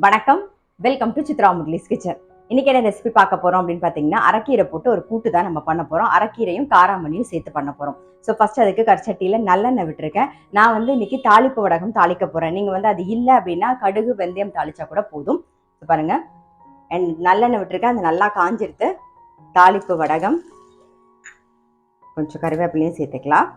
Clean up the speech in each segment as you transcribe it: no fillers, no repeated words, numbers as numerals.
வணக்கம், welcome to Chitra Murali's kitchen. இன்னைக்கு என்ன ரெசிபி பார்க்க போறோம் அப்படின்னு பார்த்தீங்கன்னா, அரைக்கீரை போட்டு ஒரு கூட்டு தான் நம்ம பண்ண போறோம். அரைக்கீரையும் காராமணியும் சேர்த்து பண்ண போறோம். ஸோ ஃபர்ஸ்ட் அதுக்கு கரிச்சட்டியில நல்லெண்ணெய் விட்டுருக்கேன். நான் இன்னைக்கு தாளிப்பு வடகம் தாளிக்க போறேன். நீங்க அது இல்லை அப்படின்னா கடுகு வெந்தயம் தாளிச்சா கூட போதும். பாருங்க, நல்லெண்ணெய் விட்டுருக்கேன், அது நல்லா காஞ்சிருத்து. தாளிப்பு வடகம், கொஞ்சம் கருவேப்பிலையும் சேர்த்துக்கலாம்.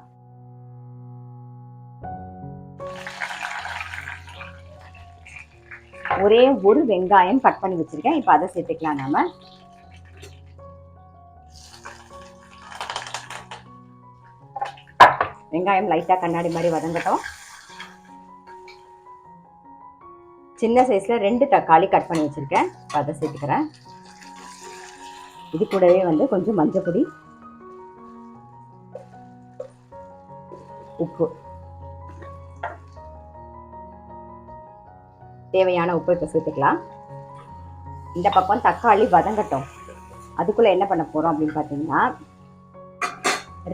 ஒரே ஒரு வெங்காயம் கட் பண்ணி வச்சிருக்கேன். இப்போ அதை சேர்த்துக்கலாம். நாம வெங்காயம் லைட்டா கண்ணாடி மாதிரி வதங்கட்டும். சின்ன சைஸ்ல 2 தக்காளி கட் பண்ணி வச்சிருக்கேன். அதை சேர்த்துக்கிறேன். இது கூடவே கொஞ்சம் மஞ்சள் பொடி, உப்பு, தேவையான உப்பு இப்போ சேர்த்துக்கலாம். இந்த பக்கம் தக்காளி வதங்கட்டும். அதுக்குள்ள என்ன பண்ண போறோம் அப்படின்னு பார்த்தீங்கன்னா,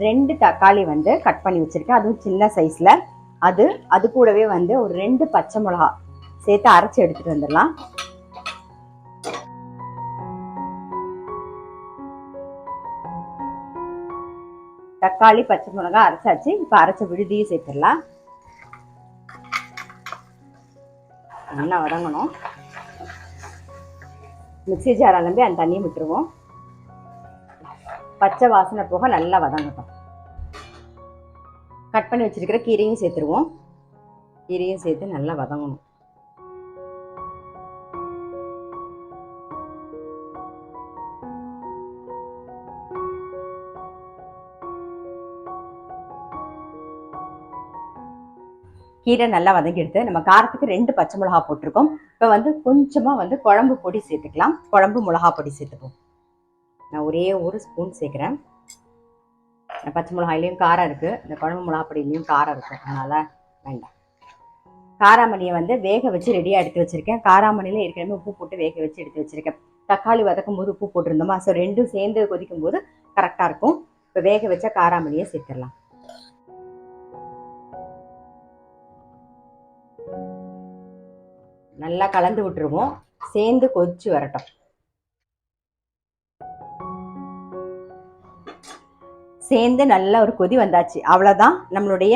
2 தக்காளி கட் பண்ணி வச்சிருக்கேன், அதுவும் சின்ன சைஸ்ல. அது கூடவே ஒரு 2 பச்சை மிளகா சேர்த்து அரைச்சி எடுத்துட்டு வந்துடலாம். தக்காளி பச்சை மிளகா அரைச்சாச்சு. இப்போ அரைச்ச விழுதியும் சேர்த்துடலாம். நல்லா வதங்கணும். மிக்சி ஜார் அலம்பி அந்த தண்ணியை விட்டுருவோம். பச்சை வாசனை போக நல்லா வதங்கட்டும். கட் பண்ணி வச்சிருக்கிற கீரையும் சேர்த்துருவோம். கீரையும் சேர்த்து நல்லா வதங்கணும். கீரை நல்லா வதங்கி எடுத்து நம்ம காரத்துக்கு 2 பச்சை மிளகா போட்டிருக்கோம். இப்போ கொஞ்சமா குழம்பு பொடி சேர்த்துக்கலாம். குழம்பு மிளகா பொடி சேர்த்துப்போம். நான் ஒரே ஒரு ஸ்பூன் சேர்க்குறேன். பச்சை மிளகாயிலையும் காரம் இருக்கு, இந்த குழம்பு மிளகா பொடியிலையும் காரம் இருக்கு, அதனால வேண்டாம். காராமணியை வேக வச்சு ரெடியாக எடுத்து வச்சிருக்கேன். காராமணியில ஏற்கனவே உப்பு போட்டு வேக வச்சு எடுத்து வச்சிருக்கேன். தக்காளி வதக்கும் போது உப்பு போட்டிருந்தோமா, ஸோ 2 சேர்ந்து கொதிக்கும் போது கரெக்டாக இருக்கும். இப்போ வேக வச்ச காராமணியை சேர்த்துடலாம். நல்லா கலந்து விட்டுருவோம். சேர்ந்து கொதிச்சு வரட்டும். சேர்ந்து நல்ல ஒரு கொதி வந்தாச்சு. அவ்வளவுதான், நம்மளுடைய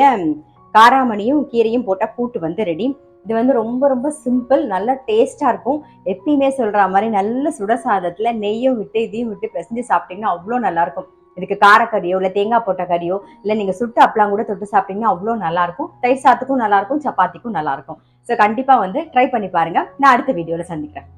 காராமணியும் கீரையும் போட்ட கூட்டு ரெடி. இது ரொம்ப ரொம்ப சிம்பிள், நல்ல டேஸ்டா இருக்கும். எப்பயுமே சொல்ற மாதிரி நல்ல சுடசாதத்துல நெய்யும் விட்டு இதையும் விட்டு பிசைஞ்சு சாப்பிட்டீங்கன்னா அவ்வளோ நல்லா இருக்கும். இதுக்கு காரக்கறியோ இல்லை தேங்காய் போட்ட கறியோ இல்லை நீங்க சுட்டு அப்பளம் கூட தொட்டு சாப்பிட்டீங்கன்னா அவ்வளோ நல்லா இருக்கும். தயிர் சாத்துக்கும் நல்லா இருக்கும், சப்பாத்திக்கும் நல்லா இருக்கும். ஸோ கண்டிப்பா ட்ரை பண்ணி பாருங்க. நான் அடுத்த வீடியோல சந்திக்கிறேன்.